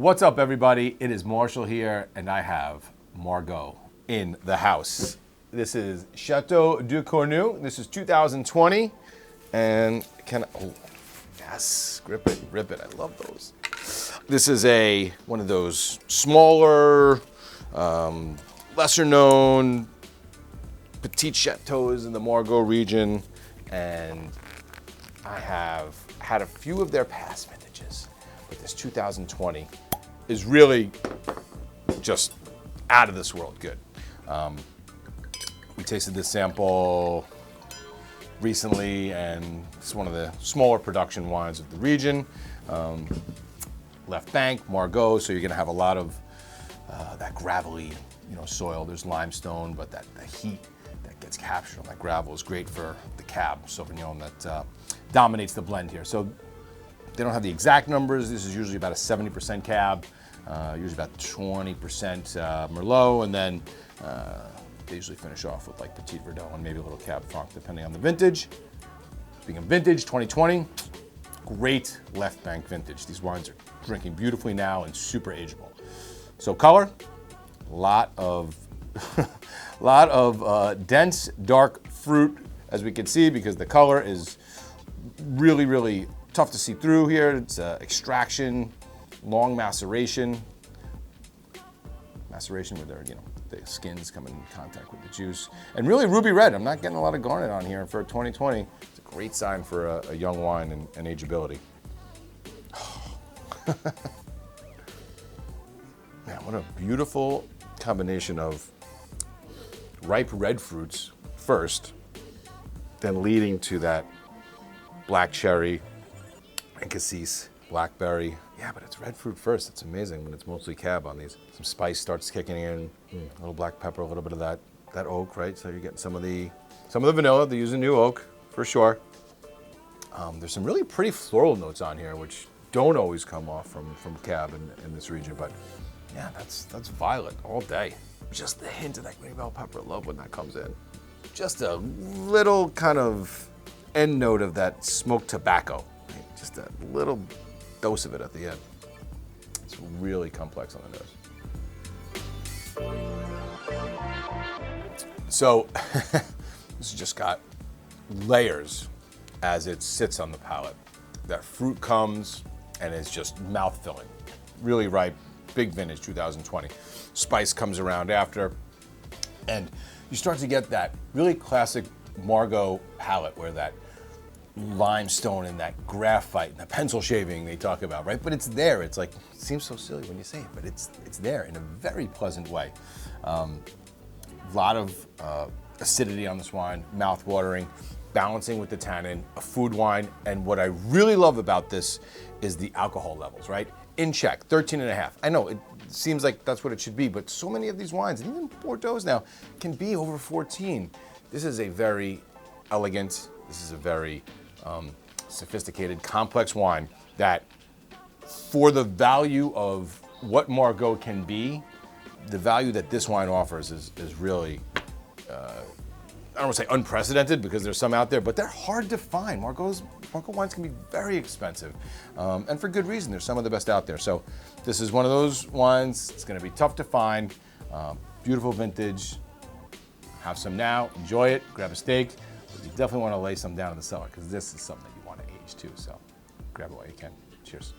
What's up, everybody? It is Marshall here, and I have Margaux in the house. This is Château du Courneau. This is 2020, and yes, grip it, rip it. I love those. This is one of those smaller, lesser known petite chateaus in the Margaux region, and I have had a few of their past vintages, but this 2020 is really just out of this world good. We tasted this sample recently, and it's one of the smaller production wines of the region. Left bank, Margaux, so you're gonna have a lot of that gravelly, soil. There's limestone, but the heat that gets captured on that gravel is great for the Cab Sauvignon that dominates the blend here. So they don't have the exact numbers. This is usually about a 70% Cab, usually about 20% Merlot, and then they usually finish off with like Petit Verdot and maybe a little Cab Franc, depending on the vintage. Speaking of vintage, 2020, great left bank vintage. These wines are drinking beautifully now and super ageable. So color, a lot of dense, dark fruit, as we can see, because the color is really, really tough to see through here. It's extraction, long maceration where they're, the skins come in contact with the juice. And really ruby red. I'm not getting a lot of garnet on here for 2020. It's a great sign for a young wine and ageability. Man, what a beautiful combination of ripe red fruits first, then leading to that black cherry and cassis, blackberry. Yeah, but it's red fruit first. It's amazing when it's mostly Cab on these. Some spice starts kicking in, a little black pepper, a little bit of that oak, right? So you're getting some of the vanilla. They're using new oak for sure. There's some really pretty floral notes on here, which don't always come off from Cab in this region, but yeah, that's violet all day. Just the hint of that green bell pepper, love when that comes in. Just a little kind of end note of that smoked tobacco, right? Just a little dose of it at the end. It's really complex on the nose. So this has just got layers as it sits on the palate. That fruit comes and it's just mouth-filling. Really ripe, big vintage 2020. Spice comes around after, and you start to get that really classic Margaux palate where that limestone and that graphite and the pencil shaving they talk about, right? But it's there. It's like, it seems so silly when you say it, but it's there in a very pleasant way. A lot of acidity on this wine, mouth-watering, balancing with the tannin, a food wine, and what I really love about this is the alcohol levels, right? In check, 13.5. I know it seems like that's what it should be, but so many of these wines, and even Bordeaux now, can be over 14. This is a very elegant, this is a very sophisticated, complex wine that, for the value of what Margaux can be, the value that this wine offers is really, I don't want to say unprecedented because there's some out there, but they're hard to find. Margaux wines can be very expensive, and for good reason. There's some of the best out there. So this is one of those wines. It's going to be tough to find. Beautiful vintage. Have some now. Enjoy it. Grab a steak. But you definitely want to lay some down in the cellar because this is something that you want to age too. So grab it while you can. Cheers.